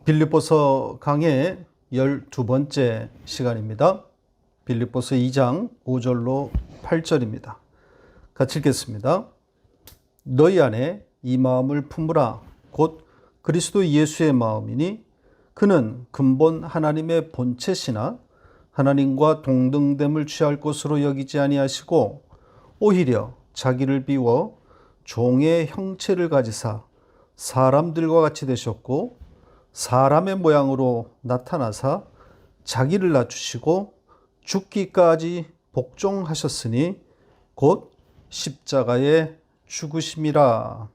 빌립보서 강의 12번째 시간입니다. 빌립보서 2장 5절로 8절입니다. 같이 읽겠습니다. 너희 안에 이 마음을 품으라. 곧 그리스도 예수의 마음이니 그는 근본 하나님의 본체시나 하나님과 동등됨을 취할 것으로 여기지 아니하시고 오히려 자기를 비워 종의 형체를 가지사 사람들과 같이 되셨고 사람의 모양으로 나타나사 자기를 낮추시고 죽기까지 복종하셨으니 곧 십자가에 죽으심이라.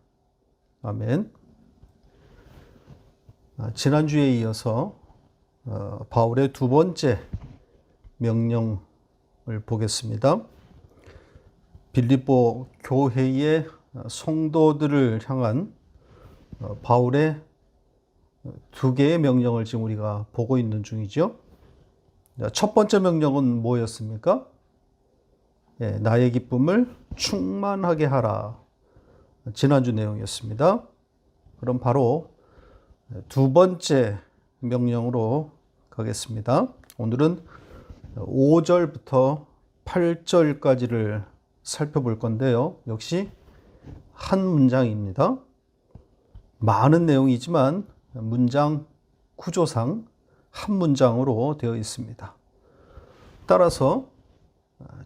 아멘. 지난주에 이어서 바울의 두 번째 명령을 보겠습니다. 빌립보 교회의 성도들을 향한 바울의 두 개의 명령을 지금 우리가 보고 있는 중이죠. 첫 번째 명령은 뭐였습니까? 나의 기쁨을 충만하게 하라. 지난주 내용이었습니다. 그럼 바로 두 번째 명령으로 가겠습니다. 오늘은 5절부터 8절까지를 살펴볼 건데요. 역시 한 문장입니다. 많은 내용이지만 문장 구조상 한 문장으로 되어 있습니다. 따라서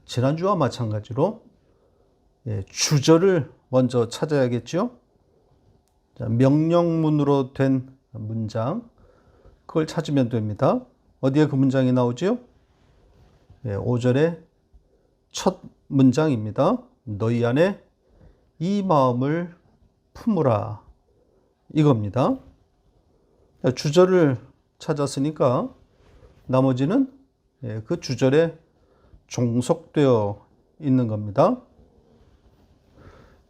지난주와 마찬가지로 주절을 먼저 찾아야겠죠. 명령문으로 된 문장, 그걸 찾으면 됩니다. 어디에 그 문장이 나오죠? 5절의 첫 문장입니다. 너희 안에 이 마음을 품으라. 이겁니다. 주절을 찾았으니까 나머지는 그 주절에 종속되어 있는 겁니다.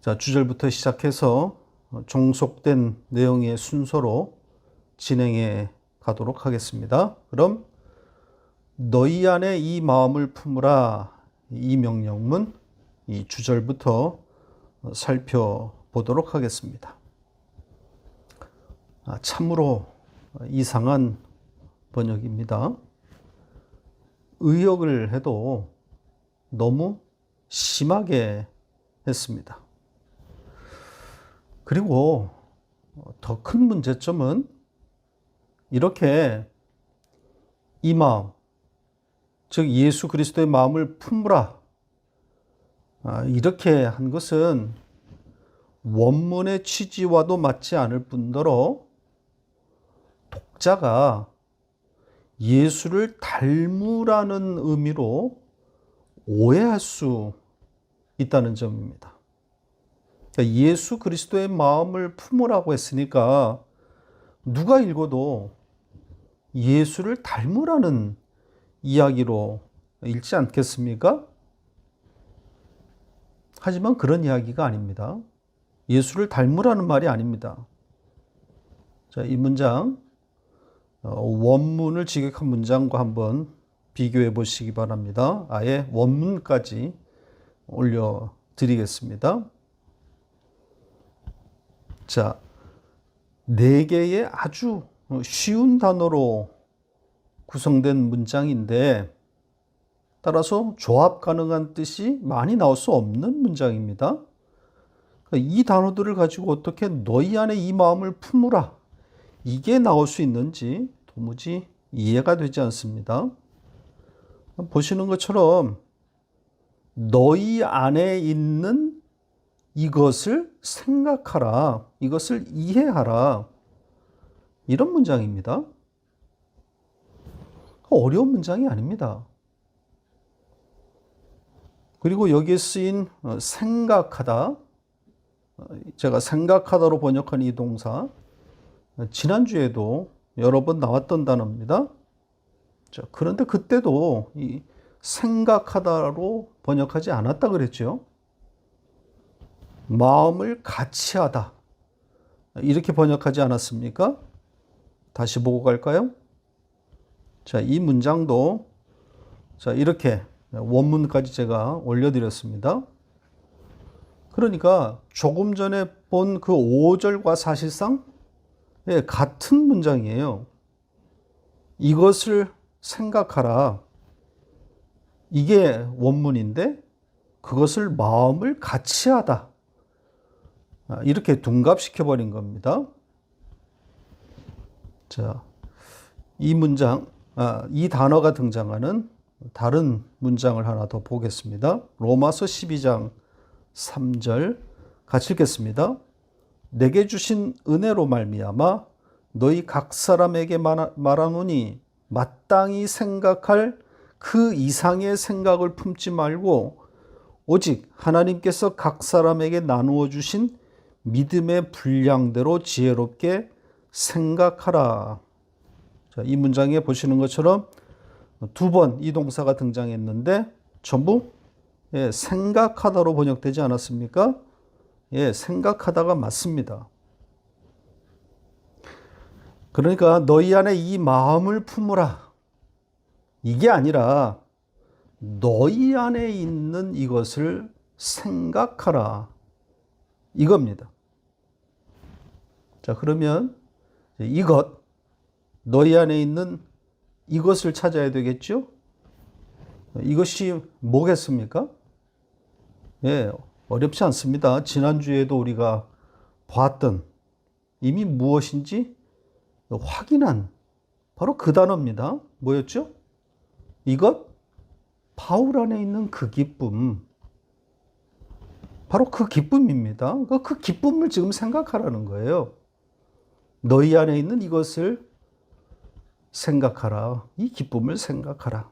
자, 주절부터 시작해서 종속된 내용의 순서로 진행해 가도록 하겠습니다. 그럼 너희 안에 이 마음을 품으라. 이 명령문, 이 주절부터 살펴보도록 하겠습니다. 참으로 이상한 번역입니다. 의역을 해도 너무 심하게 했습니다. 그리고 더 큰 문제점은 이렇게 이 마음, 즉 예수 그리스도의 마음을 품으라. 이렇게 한 것은 원문의 취지와도 맞지 않을 뿐더러 독자가 예수를 닮으라는 의미로 오해할 수 있다는 점입니다. 그러니까 예수 그리스도의 마음을 품으라고 했으니까 누가 읽어도 예수를 닮으라는 이야기로 읽지 않겠습니까? 하지만 그런 이야기가 아닙니다. 예수를 닮으라는 말이 아닙니다. 자, 이 문장 원문을 직역한 문장과 한번 비교해 보시기 바랍니다. 아예 원문까지 올려드리겠습니다. 자, 4개의 아주 쉬운 단어로 구성된 문장인데 따라서 조합 가능한 뜻이 많이 나올 수 없는 문장입니다. 이 단어들을 가지고 어떻게 너희 안에 이 마음을 품으라, 이게 나올 수 있는지 도무지 이해가 되지 않습니다. 보시는 것처럼 너희 안에 있는 이것을 생각하라, 이것을 이해하라, 이런 문장입니다. 어려운 문장이 아닙니다. 그리고 여기에 쓰인 생각하다, 제가 생각하다로 번역한 이 동사, 지난주에도 여러 번 나왔던 단어입니다. 자, 그런데 그때도 이 생각하다로 번역하지 않았다 그랬죠. 마음을 같이 하다, 이렇게 번역하지 않았습니까? 다시 보고 갈까요? 자, 이 문장도 자, 이렇게 원문까지 제가 올려드렸습니다. 그러니까 조금 전에 본 그 5절과 사실상 예, 같은 문장이에요. 이것을 생각하라. 이게 원문인데 그것을 마음을 같이 하다. 이렇게 둔갑시켜버린 겁니다. 자, 이 문장, 이 단어가 등장하는 다른 문장을 하나 더 보겠습니다. 로마서 12장 3절 같이 읽겠습니다. 내게 주신 은혜로 말미암아 너희 각 사람에게 말하노니 마땅히 생각할 그 이상의 생각을 품지 말고 오직 하나님께서 각 사람에게 나누어 주신 믿음의 분량대로 지혜롭게 생각하라. 자, 이 문장에 보시는 것처럼 두 번 이 동사가 등장했는데 전부 생각하다로 번역되지 않았습니까? 예, 생각하다가 맞습니다. 그러니까 너희 안에 이 마음을 품으라. 이게 아니라 너희 안에 있는 이것을 생각하라. 이겁니다. 자, 그러면 이것, 너희 안에 있는 이것을 찾아야 되겠죠? 이것이 뭐겠습니까? 예, 어렵지 않습니다. 지난주에도 우리가 봤던 이미 무엇인지 확인한 바로 그 단어입니다. 뭐였죠? 이것, 바울 안에 있는 그 기쁨. 바로 그 기쁨입니다. 그 기쁨을 지금 생각하라는 거예요. 너희 안에 있는 이것을 생각하라. 이 기쁨을 생각하라.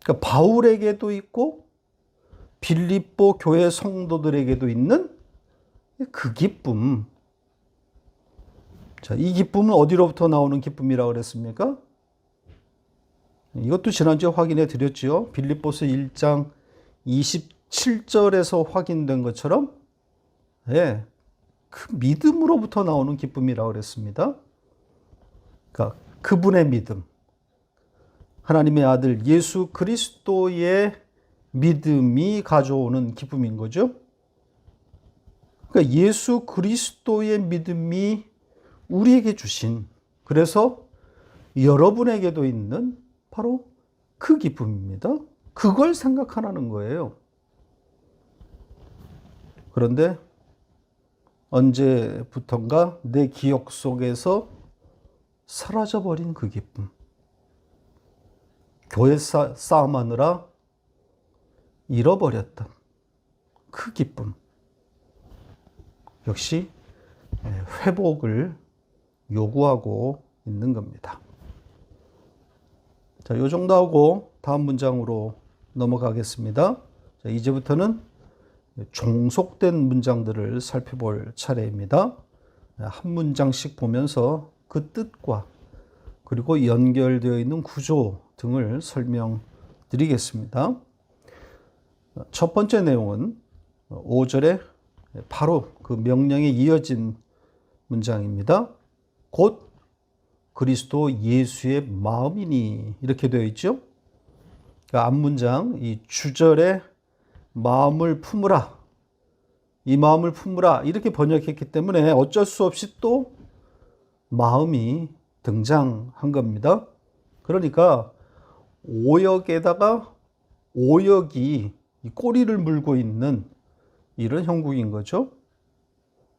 그러니까 바울에게도 있고 빌립보 교회 성도들에게도 있는 그 기쁨. 자, 이 기쁨은 어디로부터 나오는 기쁨이라고 그랬습니까? 이것도 지난주에 확인해 드렸죠. 빌립보서 1장 27절에서 확인된 것처럼 예, 그 믿음으로부터 나오는 기쁨이라고 그랬습니다. 그러니까 그분의 믿음, 하나님의 아들 예수 그리스도의 믿음이 가져오는 기쁨인 거죠. 그러니까 예수 그리스도의 믿음이 우리에게 주신, 그래서 여러분에게도 있는 바로 그 기쁨입니다. 그걸 생각하라는 거예요. 그런데 언제부턴가 내 기억 속에서 사라져버린 그 기쁨. 교회 싸움하느라 잃어버렸던 그 기쁨. 역시 회복을 요구하고 있는 겁니다. 자, 요 정도 하고 다음 문장으로 넘어가겠습니다. 자, 이제부터는 종속된 문장들을 살펴볼 차례입니다. 한 문장씩 보면서 그 뜻과 그리고 연결되어 있는 구조 등을 설명드리겠습니다. 첫 번째 내용은 5절에 바로 그 명령에 이어진 문장입니다. 곧 그리스도 예수의 마음이니 이렇게 되어 있죠. 그러니까 앞문장 이 주절에 마음을 품으라, 이 마음을 품으라 이렇게 번역했기 때문에 어쩔 수 없이 또 마음이 등장한 겁니다. 그러니까 오역에다가 오역이 꼬리를 물고 있는 이런 형국인 거죠.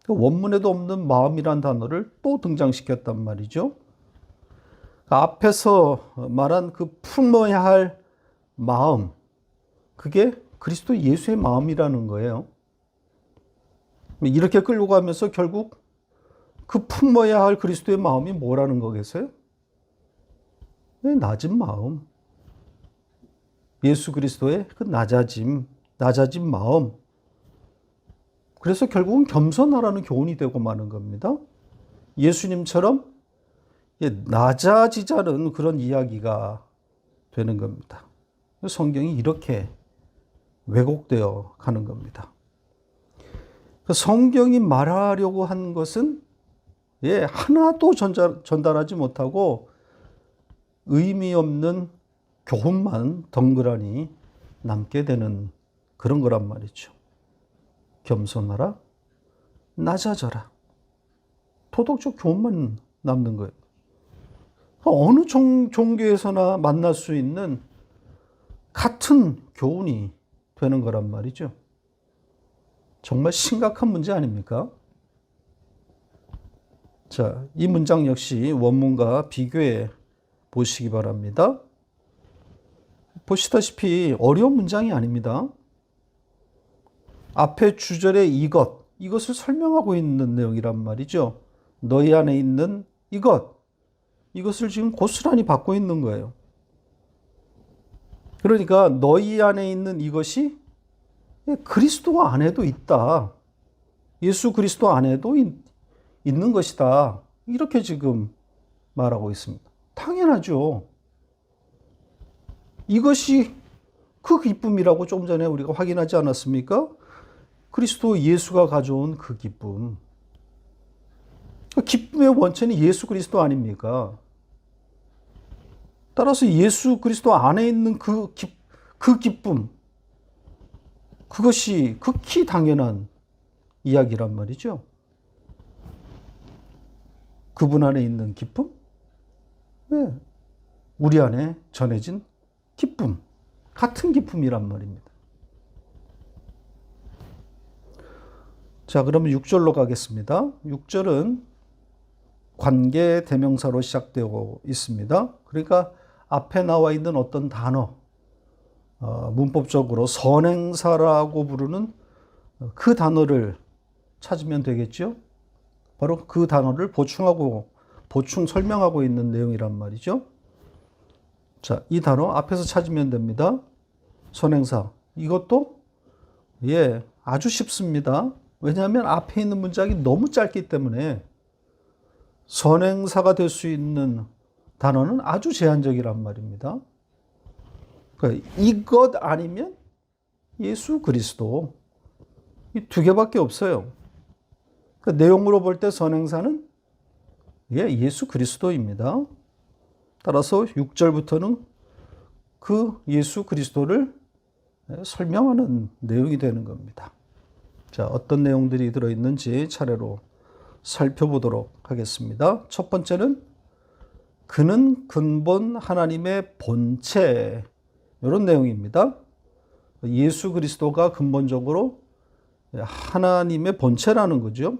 원문에도 없는 마음이란 단어를 또 등장시켰단 말이죠. 앞에서 말한 그 품어야 할 마음, 그게 그리스도 예수의 마음이라는 거예요. 이렇게 끌고 가면서 결국 그 품어야 할 그리스도의 마음이 뭐라는 거겠어요? 낮은 마음. 예수 그리스도의 그 낮아진 마음. 그래서 결국은 겸손하라는 교훈이 되고 마는 겁니다. 예수님처럼 낮아지자는 그런 이야기가 되는 겁니다. 성경이 이렇게 왜곡되어 가는 겁니다. 성경이 말하려고 한 것은 하나도 전달하지 못하고 의미 없는 교훈만 덩그러니 남게 되는 그런 거란 말이죠. 겸손하라, 낮아져라, 도덕적 교훈만 남는 거예요. 어느 종교에서나 만날 수 있는 같은 교훈이 되는 거란 말이죠. 정말 심각한 문제 아닙니까? 자, 이 문장 역시 원문과 비교해 보시기 바랍니다. 보시다시피 어려운 문장이 아닙니다. 앞에 주절의 이것을 설명하고 있는 내용이란 말이죠. 너희 안에 있는 이것을 지금 고스란히 받고 있는 거예요. 그러니까 너희 안에 있는 이것이 그리스도 안에도 있다. 예수 그리스도 안에도 있는 것이다. 이렇게 지금 말하고 있습니다. 당연하죠. 이것이 그 기쁨이라고 좀 전에 우리가 확인하지 않았습니까? 그리스도 예수가 가져온 그 기쁨. 기쁨의 원천이 예수 그리스도 아닙니까? 따라서 예수 그리스도 안에 있는 그 기쁨, 그것이 극히 당연한 이야기란 말이죠. 그분 안에 있는 기쁨? 네. 우리 안에 전해진 기쁨, 같은 기쁨이란 말입니다. 자, 그러면 6절로 가겠습니다. 6절은 관계 대명사로 시작되고 있습니다. 그러니까 앞에 나와 있는 어떤 단어, 문법적으로 선행사라고 부르는 그 단어를 찾으면 되겠죠. 바로 그 단어를 보충 설명하고 있는 내용이란 말이죠. 자, 이 단어 앞에서 찾으면 됩니다. 선행사. 이것도 아주 쉽습니다. 왜냐하면 앞에 있는 문장이 너무 짧기 때문에 선행사가 될 수 있는 단어는 아주 제한적이란 말입니다. 그러니까 이것 아니면 예수 그리스도, 이 두 개밖에 없어요. 그러니까 내용으로 볼 때 선행사는 예수 그리스도입니다. 따라서 6절부터는 그 예수 그리스도를 설명하는 내용이 되는 겁니다. 자, 어떤 내용들이 들어있는지 차례로 살펴보도록 하겠습니다. 첫 번째는 그는 근본 하나님의 본체, 이런 내용입니다. 예수 그리스도가 근본적으로 하나님의 본체라는 거죠.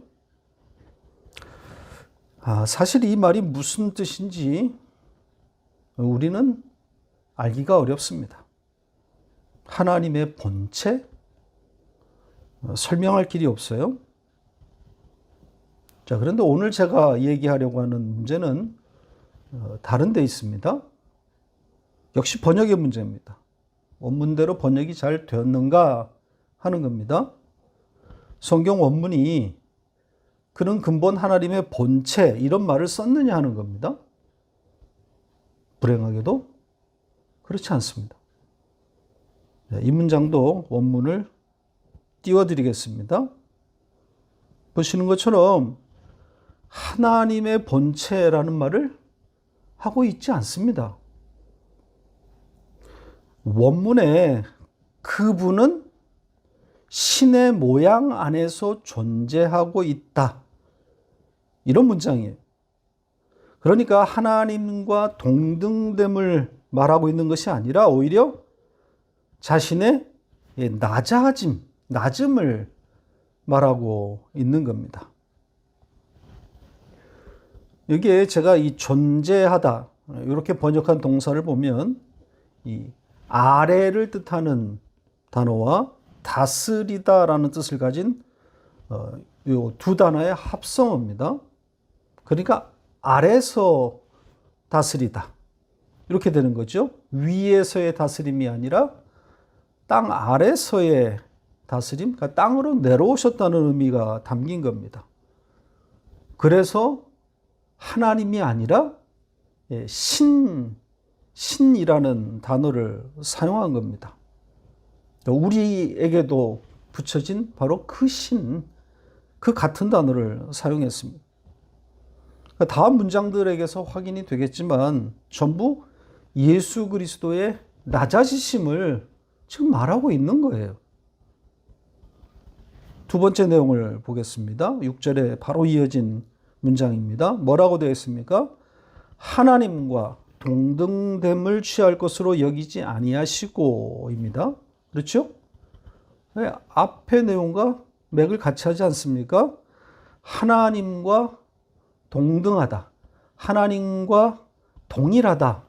사실 이 말이 무슨 뜻인지 우리는 알기가 어렵습니다. 하나님의 본체? 설명할 길이 없어요. 자, 그런데 오늘 제가 얘기하려고 하는 문제는 다른 데 있습니다. 역시 번역의 문제입니다. 원문대로 번역이 잘 되었는가 하는 겁니다. 성경 원문이 그는 근본 하나님의 본체, 이런 말을 썼느냐 하는 겁니다. 불행하게도 그렇지 않습니다. 이 문장도 원문을 띄워드리겠습니다. 보시는 것처럼 하나님의 본체라는 말을 하고 있지 않습니다. 원문에 그분은 신의 모양 안에서 존재하고 있다, 이런 문장이에요. 그러니까 하나님과 동등됨을 말하고 있는 것이 아니라 오히려 자신의 낮음을 말하고 있는 겁니다. 여기에 제가 이 존재하다, 이렇게 번역한 동사를 보면 이 아래를 뜻하는 단어와 다스리다라는 뜻을 가진 이 두 단어의 합성어입니다. 그러니까 아래서 다스리다, 이렇게 되는 거죠. 위에서의 다스림이 아니라 땅 아래서의 다스림, 그러니까 땅으로 내려오셨다는 의미가 담긴 겁니다. 그래서 하나님이 아니라 신이라는 단어를 사용한 겁니다. 우리에게도 붙여진 바로 그 그 같은 단어를 사용했습니다. 다음 문장들에게서 확인이 되겠지만 전부 예수 그리스도의 낮아지심을 지금 말하고 있는 거예요. 두 번째 내용을 보겠습니다. 6절에 바로 이어진 문장입니다. 뭐라고 되어 있습니까? 하나님과 동등됨을 취할 것으로 여기지 아니하시고입니다. 그렇죠? 네, 앞의 내용과 맥을 같이 하지 않습니까? 하나님과 동등하다. 하나님과 동일하다.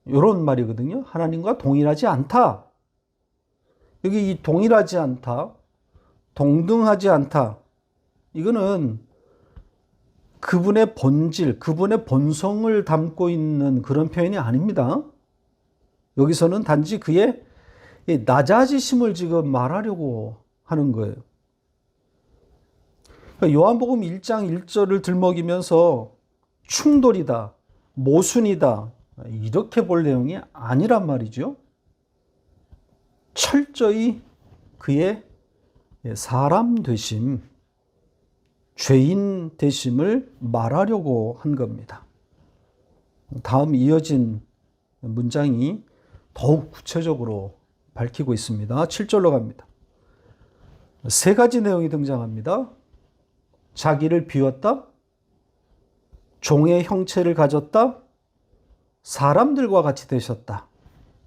이런 말이거든요. 하나님과 동일하지 않다. 여기 이 동일하지 않다, 동등하지 않다. 이거는 그분의 본질, 그분의 본성을 담고 있는 그런 표현이 아닙니다. 여기서는 단지 그의 낮아지심을 지금 말하려고 하는 거예요. 요한복음 1장 1절을 들먹이면서 충돌이다, 모순이다, 이렇게 볼 내용이 아니란 말이죠. 철저히 그의 사람 되심, 죄인 되심을 말하려고 한 겁니다. 다음 이어진 문장이 더욱 구체적으로 밝히고 있습니다. 7절로 갑니다. 세 가지 내용이 등장합니다. 자기를 비웠다, 종의 형체를 가졌다, 사람들과 같이 되셨다.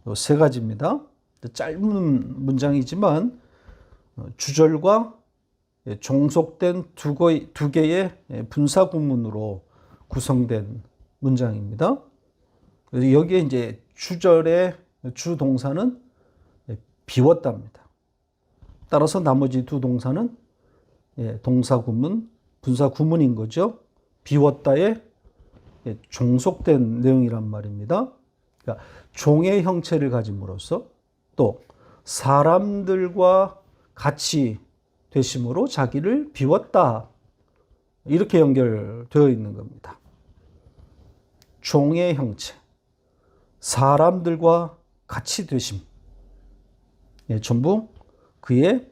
이 세 가지입니다. 짧은 문장이지만 주절과 종속된 두 개의 분사 구문으로 구성된 문장입니다. 여기에 이제 주절의 주 동사는 비웠답니다. 따라서 나머지 두 동사는 동사 구문, 분사 구문인 거죠. 비웠다에 종속된 내용이란 말입니다. 그러니까 종의 형체를 가짐으로써 또 사람들과 같이 되심으로 자기를 비웠다. 이렇게 연결되어 있는 겁니다. 종의 형체, 사람들과 같이 되심. 전부 그의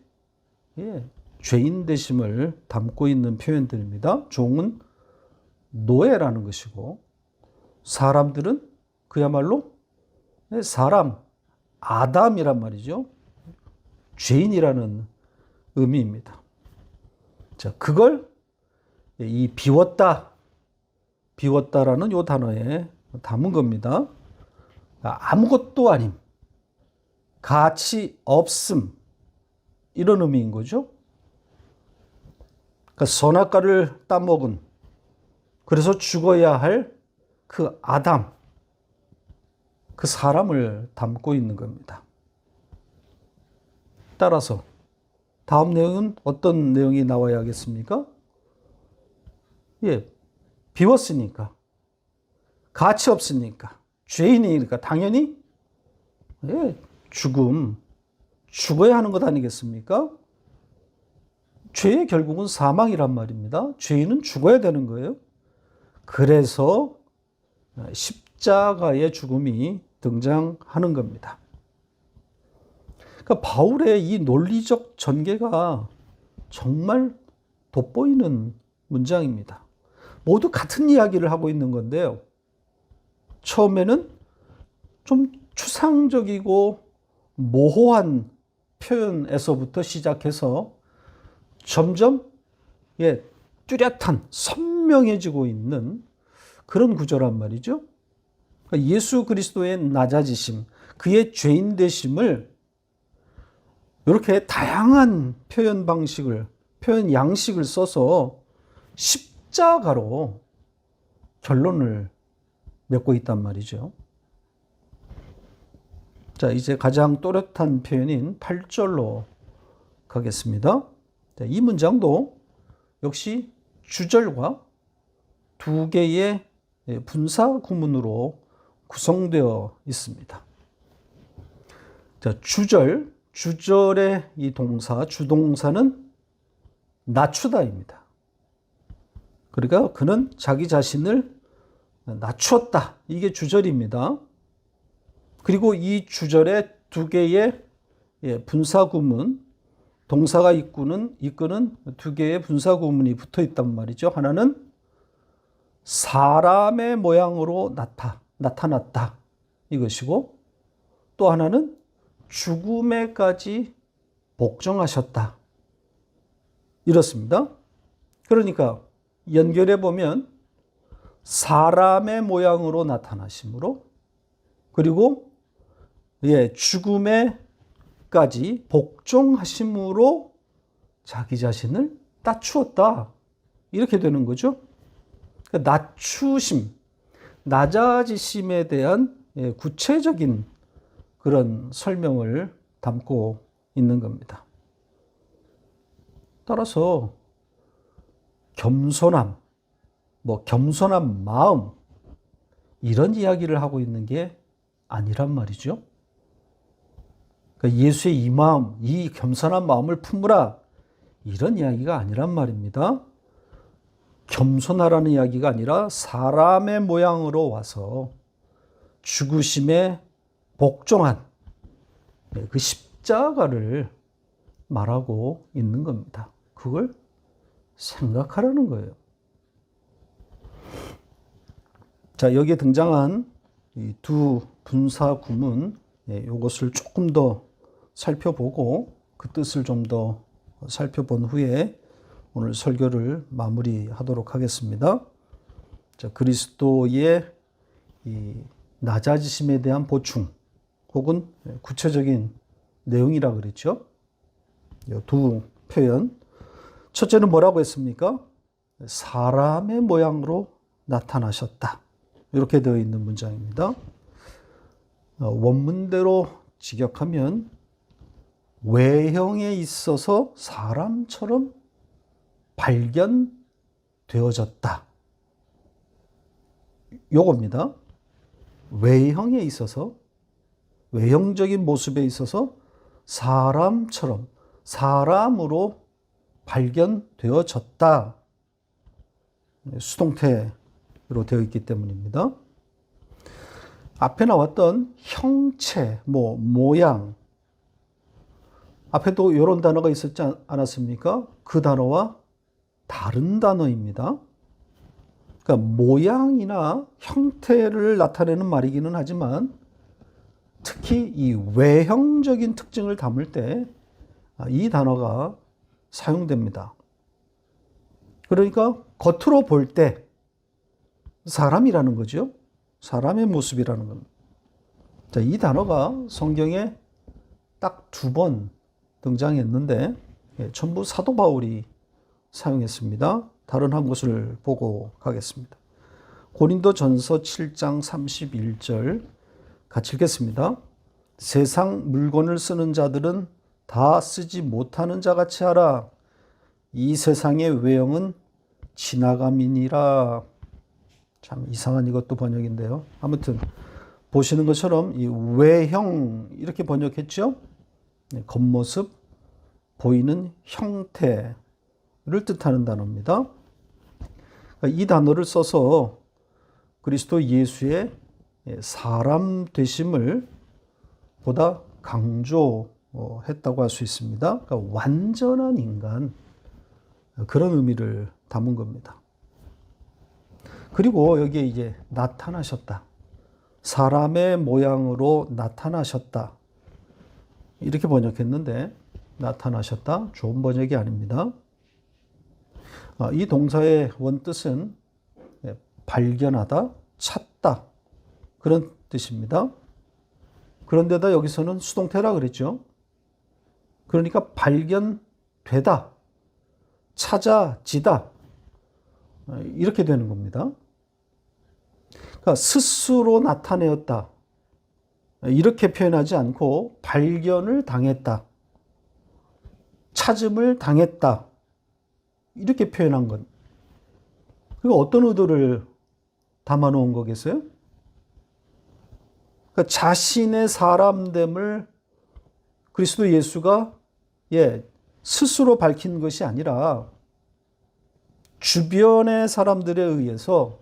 죄인 되심을 담고 있는 표현들입니다. 종은 노예라는 것이고, 사람들은 그야말로 사람, 아담이란 말이죠. 죄인이라는 의미입니다. 자, 그걸 이 비웠다라는 이 단어에 담은 겁니다. 아무것도 아님, 가치 없음, 이런 의미인 거죠. 그러니까 선악과를 따먹은, 그래서 죽어야 할 그 아담, 그 사람을 담고 있는 겁니다. 따라서 다음 내용은 어떤 내용이 나와야겠습니까? 비웠으니까, 가치 없으니까, 죄인이니까 당연히 죽어야 하는 것 아니겠습니까? 죄의 결국은 사망이란 말입니다. 죄인은 죽어야 되는 거예요. 그래서 십자가의 죽음이 등장하는 겁니다. 그러니까 바울의 이 논리적 전개가 정말 돋보이는 문장입니다. 모두 같은 이야기를 하고 있는 건데요. 처음에는 좀 추상적이고 모호한 표현에서부터 시작해서 점점 뚜렷한, 선명해지고 있는 그런 구조란 말이죠. 그러니까 예수 그리스도의 낮아지심, 그의 죄인 되심을 이렇게 다양한 표현 방식을, 표현 양식을 써서 십자가로 결론을 맺고 있단 말이죠. 자, 이제 가장 또렷한 표현인 8절로 가겠습니다. 자, 이 문장도 역시 주절과 두 개의 분사 구문으로 구성되어 있습니다. 자, 주절의 이 동사, 주동사는 낮추다입니다. 그러니까 그는 자기 자신을 낮추었다. 이게 주절입니다. 그리고 이 주절에 두 개의 분사 구문, 동사가 이끄는 두 개의 분사 구문이 붙어 있단 말이죠. 하나는 사람의 모양으로 나타났다. 이것이고, 또 하나는 죽음에까지 복종하셨다. 이렇습니다. 그러니까 연결해 보면 사람의 모양으로 나타나심으로, 그리고 죽음에까지 복종하심으로 자기 자신을 낮추었다. 이렇게 되는 거죠. 그러니까 낮추심, 낮아지심에 대한 구체적인 그런 설명을 담고 있는 겁니다. 따라서 겸손함, 겸손한 마음, 이런 이야기를 하고 있는 게 아니란 말이죠. 그러니까 예수의 이 마음, 이 겸손한 마음을 품으라, 이런 이야기가 아니란 말입니다. 겸손하라는 이야기가 아니라 사람의 모양으로 와서 죽으심에 복종한 그 십자가를 말하고 있는 겁니다. 그걸 생각하라는 거예요. 자, 여기에 등장한 이 두 분사 구문, 이것을 조금 더 살펴보고 그 뜻을 좀 더 살펴본 후에 오늘 설교를 마무리하도록 하겠습니다. 자, 그리스도의 이 낮아지심에 대한 보충 혹은 구체적인 내용이라 그랬죠. 이 두 표현. 첫째는 뭐라고 했습니까? 사람의 모양으로 나타나셨다. 이렇게 되어 있는 문장입니다. 원문대로 직역하면 외형에 있어서 사람처럼 발견되어졌다. 요겁니다. 외형에 있어서, 외형적인 모습에 있어서 사람처럼, 사람으로 발견되어졌다. 수동태로 되어 있기 때문입니다. 앞에 나왔던 형체, 모양, 앞에도 이런 단어가 있었지 않았습니까? 그 단어와 다른 단어입니다. 그러니까 모양이나 형태를 나타내는 말이기는 하지만 특히 이 외형적인 특징을 담을 때 이 단어가 사용됩니다. 그러니까 겉으로 볼 때 사람이라는 거죠. 사람의 모습이라는 겁니다. 자, 이 단어가 성경에 딱 2번 등장했는데 전부 사도 바울이 사용했습니다. 다른 한 곳을 보고 가겠습니다. 고린도전서 7장 31절 같이 읽겠습니다. 세상 물건을 쓰는 자들은 다 쓰지 못하는 자같이 하라. 이 세상의 외형은 지나감이니라. 참 이상한 이것도 번역인데요. 아무튼 보시는 것처럼 이 외형 이렇게 번역했죠. 겉모습, 보이는 형태를 뜻하는 단어입니다. 이 단어를 써서 그리스도 예수의 사람 되심을 보다 강조했다고 할 수 있습니다. 그러니까 완전한 인간, 그런 의미를 담은 겁니다. 그리고 여기에 이제 나타나셨다. 사람의 모양으로 나타나셨다. 이렇게 번역했는데 나타나셨다. 좋은 번역이 아닙니다. 이 동사의 원뜻은 발견하다, 찾다. 그런 뜻입니다. 그런데다 여기서는 수동태라 그랬죠. 그러니까 발견되다, 찾아지다. 이렇게 되는 겁니다. 그러니까 스스로 나타내었다. 이렇게 표현하지 않고 발견을 당했다. 찾음을 당했다. 이렇게 표현한 것. 그리고 어떤 의도를 담아놓은 거겠어요? 그러니까 자신의 사람됨을 그리스도 예수가 스스로 밝힌 것이 아니라 주변의 사람들에 의해서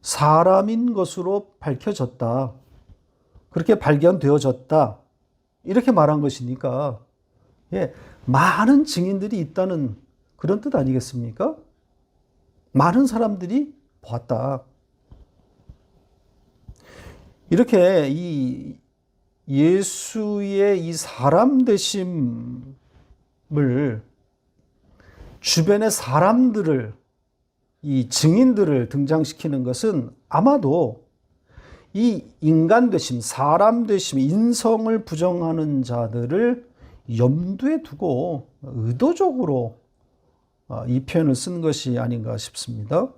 사람인 것으로 밝혀졌다. 그렇게 발견되어졌다. 이렇게 말한 것이니까 많은 증인들이 있다는 그런 뜻 아니겠습니까? 많은 사람들이 보았다. 이렇게 이 예수의 이 사람 되심을 주변의 사람들을 이 증인들을 등장시키는 것은 아마도 이 인간 되심, 사람 되심, 인성을 부정하는 자들을 염두에 두고 의도적으로 이 표현을 쓴 것이 아닌가 싶습니다.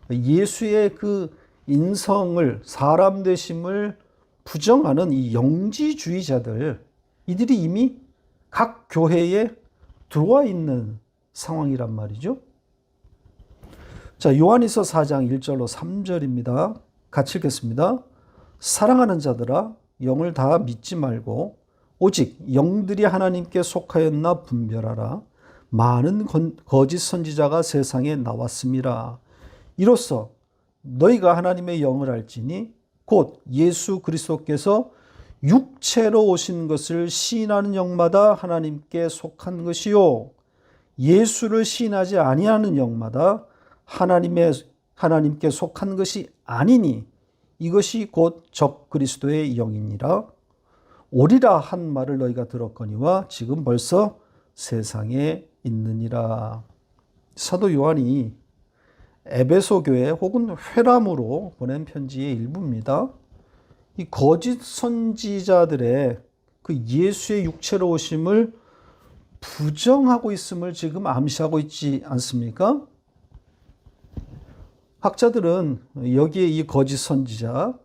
예수의 그 인성을, 사람 되심을 부정하는 이 영지주의자들, 이들이 이미 각 교회에 들어와 있는 상황이란 말이죠. 자, 요한일서 4장 1절로 3절입니다. 같이 읽겠습니다. 사랑하는 자들아, 영을 다 믿지 말고 오직 영들이 하나님께 속하였나 분별하라. 많은 거짓 선지자가 세상에 나왔음이라. 이로써 너희가 하나님의 영을 알지니 곧 예수 그리스도께서 육체로 오신 것을 시인하는 영마다 하나님께 속한 것이요, 예수를 시인하지 아니하는 영마다 하나님께 속한 것이 아니니 이것이 곧 적 그리스도의 영이니라. 오리라 한 말을 너희가 들었거니와 지금 벌써 세상에 있느니라. 사도 요한이 에베소 교회 혹은 회람으로 보낸 편지의 일부입니다. 이 거짓 선지자들의 그 예수의 육체로 오심을 부정하고 있음을 지금 암시하고 있지 않습니까? 학자들은 여기에 이 거짓 선지자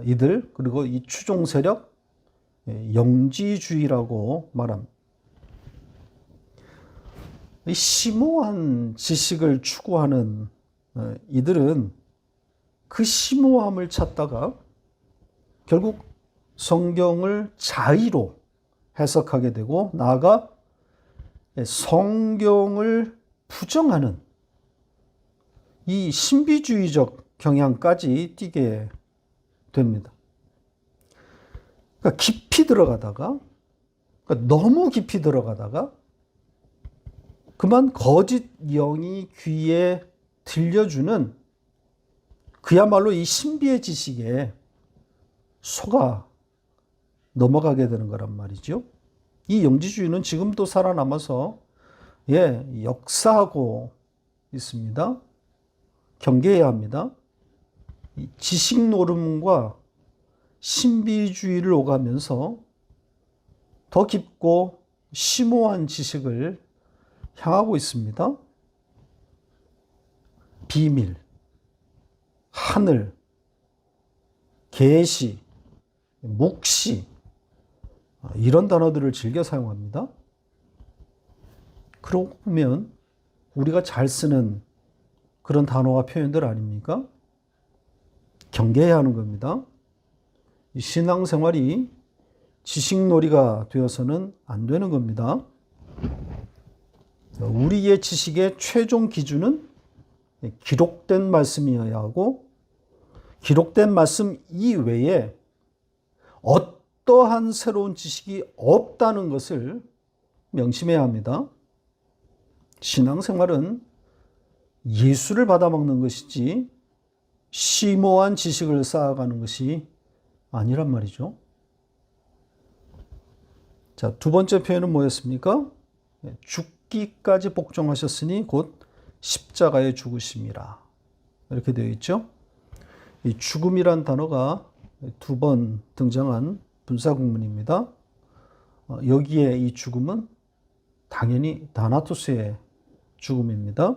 이들, 그리고 이 추종 세력, 영지주의라고 말합니다. 심오한 지식을 추구하는 이들은 그 심오함을 찾다가 결국 성경을 자의로 해석하게 되고, 나아가 성경을 부정하는 이 신비주의적 경향까지 띠게 됩니다. 그러니까 깊이 들어가다가, 그러니까 너무 깊이 들어가다가 그만 거짓 영이 귀에 들려주는 그야말로 이 신비의 지식에 속아 넘어가게 되는 거란 말이죠. 이 영지주의는 지금도 살아남아서 역사하고 있습니다. 경계해야 합니다. 이 지식 노름과 신비주의를 오가면서 더 깊고 심오한 지식을 향하고 있습니다. 비밀, 하늘, 계시, 묵시, 이런 단어들을 즐겨 사용합니다. 그러고 보면 우리가 잘 쓰는 그런 단어와 표현들 아닙니까? 경계해야 하는 겁니다. 신앙생활이 지식놀이가 되어서는 안 되는 겁니다. 우리의 지식의 최종 기준은 기록된 말씀이어야 하고, 기록된 말씀 이외에 어떠한 새로운 지식이 없다는 것을 명심해야 합니다. 신앙생활은 예수를 받아먹는 것이지 심오한 지식을 쌓아가는 것이 아니란 말이죠. 자, 두 번째 표현은 뭐였습니까? 죽기까지 복종하셨으니 곧 십자가에 죽으심이라. 이렇게 되어 있죠. 이 죽음이란 단어가 두 번 등장한 분사구문입니다. 여기에 이 죽음은 당연히 다나토스의 죽음입니다.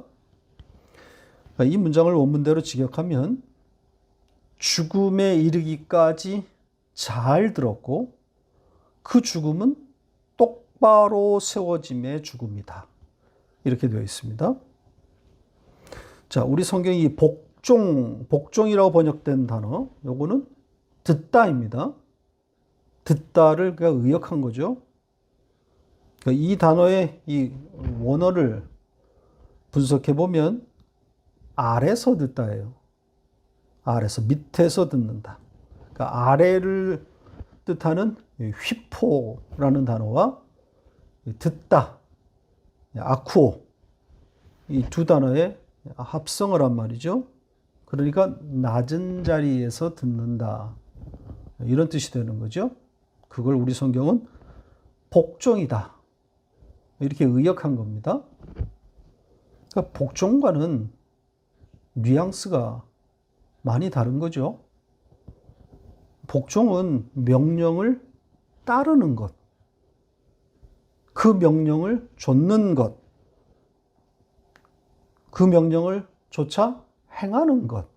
이 문장을 원문대로 직역하면 죽음에 이르기까지 잘 들었고 그 죽음은 똑바로 세워짐의 죽음이다. 이렇게 되어 있습니다. 자, 우리 성경이 복종이라고 번역된 단어, 요거는 듣다입니다. 듣다를 그냥 의역한 거죠. 이 단어의 이 원어를 분석해 보면 아래서 듣다예요. 아래서, 밑에서 듣는다. 그러니까 아래를 뜻하는 휘포라는 단어와 듣다, 아쿠오, 이 두 단어의 합성을 한 말이죠. 그러니까 낮은 자리에서 듣는다, 이런 뜻이 되는 거죠. 그걸 우리 성경은 복종이다, 이렇게 의역한 겁니다. 그러니까 복종과는 뉘앙스가 많이 다른 거죠. 복종은 명령을 따르는 것, 그 명령을 좇는 것, 그 명령을 조차 행하는 것.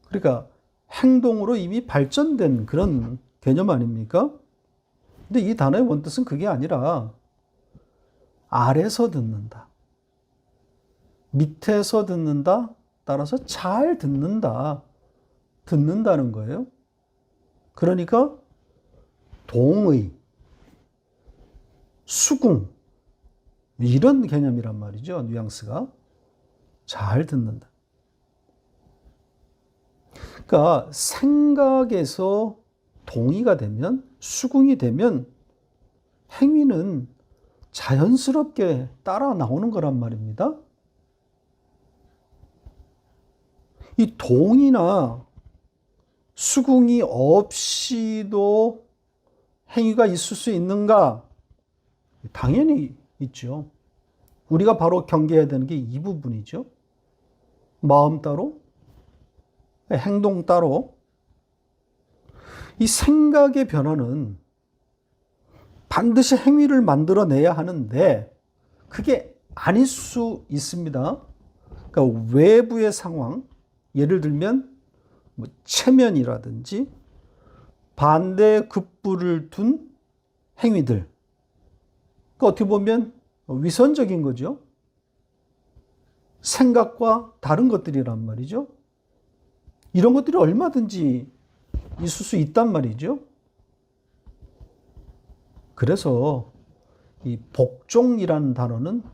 그러니까 행동으로 이미 발전된 그런 개념 아닙니까? 근데 이 단어의 원뜻은 그게 아니라 아래서 듣는다, 밑에서 듣는다, 따라서 잘 듣는다, 듣는다는 거예요. 그러니까 동의, 수긍, 이런 개념이란 말이죠. 뉘앙스가. 잘 듣는다. 그러니까 생각에서 동의가 되면, 수긍이 되면 행위는 자연스럽게 따라 나오는 거란 말입니다. 이 동의나 수긍이 없이도 행위가 있을 수 있는가? 당연히 있죠. 우리가 바로 경계해야 되는 게 이 부분이죠. 마음 따로, 행동 따로. 이 생각의 변화는 반드시 행위를 만들어내야 하는데 그게 아닐 수 있습니다. 그러니까 외부의 상황, 예를 들면 체면이라든지 반대 급부를 둔 행위들, 그러니까 어떻게 보면 위선적인 거죠. 생각과 다른 것들이란 말이죠. 이런 것들이 얼마든지 있을 수 있단 말이죠. 그래서 이 복종이라는 단어는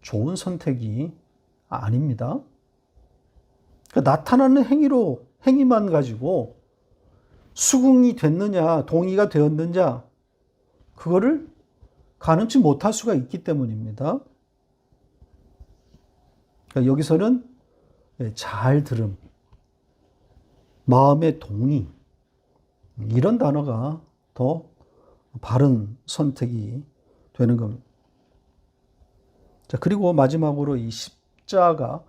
좋은 선택이 아닙니다. 그러니까 나타나는 행위만 가지고 수긍이 됐느냐, 동의가 되었느냐, 그거를 가늠치 못할 수가 있기 때문입니다. 그러니까 여기서는 잘 들음, 마음의 동의, 이런 단어가 더 바른 선택이 되는 겁니다. 자, 그리고 마지막으로 이 십자가의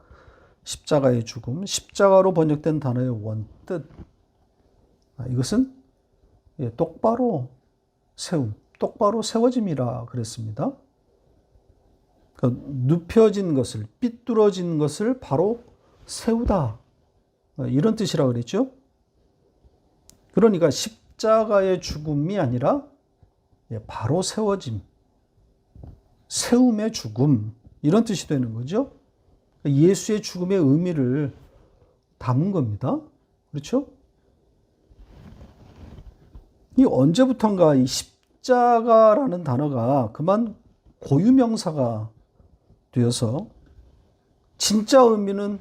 죽음, 십자가로 번역된 단어의 원뜻, 이것은 똑바로 세움, 똑바로 세워짐이라 그랬습니다. 그러니까 눕혀진 것을, 삐뚤어진 것을 바로 세우다, 이런 뜻이라고 그랬죠. 그러니까 십자가의 죽음이 아니라 바로 세워짐, 세움의 죽음, 이런 뜻이 되는 거죠. 예수의 죽음의 의미를 담은 겁니다. 그렇죠? 이 언제부턴가 이 십자가라는 단어가 그만 고유명사가 되어서 진짜 의미는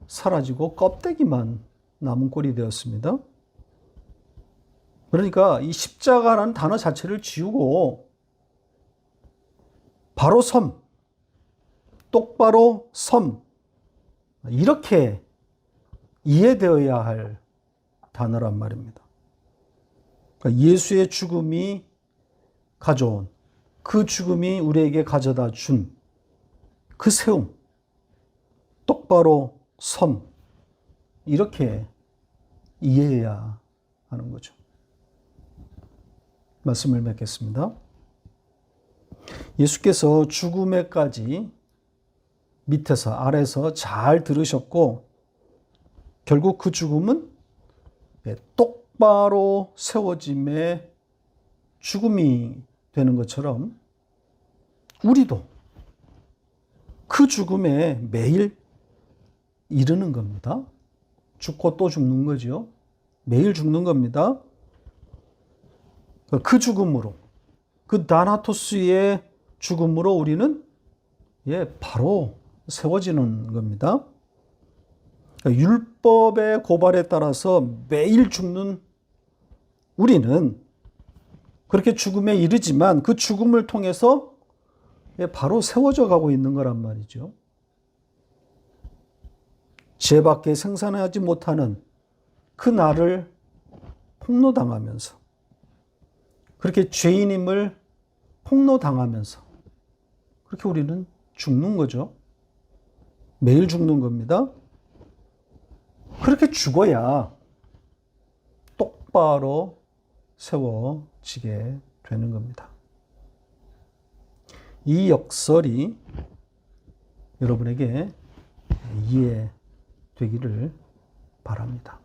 사라지고 껍데기만 남은 꼴이 되었습니다. 그러니까 이 십자가라는 단어 자체를 지우고 바로 섬, 똑바로 섬, 이렇게 이해되어야 할 단어란 말입니다. 그러니까 예수의 죽음이 가져온, 그 죽음이 우리에게 가져다 준 그 세움, 똑바로 섬, 이렇게 이해해야 하는 거죠. 말씀을 맺겠습니다. 예수께서 죽음에까지 밑에서 아래서 잘 들으셨고 결국 그 죽음은 똑바로 세워짐의 죽음이 되는 것처럼 우리도 그 죽음에 매일 이르는 겁니다. 죽고 또 죽는 거죠. 매일 죽는 겁니다. 그 죽음으로, 그 다나토스의 죽음으로 우리는 바로 세워지는 겁니다. 그러니까 율법의 고발에 따라서 매일 죽는 우리는 그렇게 죽음에 이르지만 그 죽음을 통해서 바로 세워져 가고 있는 거란 말이죠. 죄밖에 생산하지 못하는 그 나를 폭로당하면서, 그렇게 죄인임을 폭로당하면서 그렇게 우리는 죽는 거죠. 매일 죽는 겁니다. 그렇게 죽어야 똑바로 세워지게 되는 겁니다. 이 역설이 여러분에게 이해되기를 바랍니다.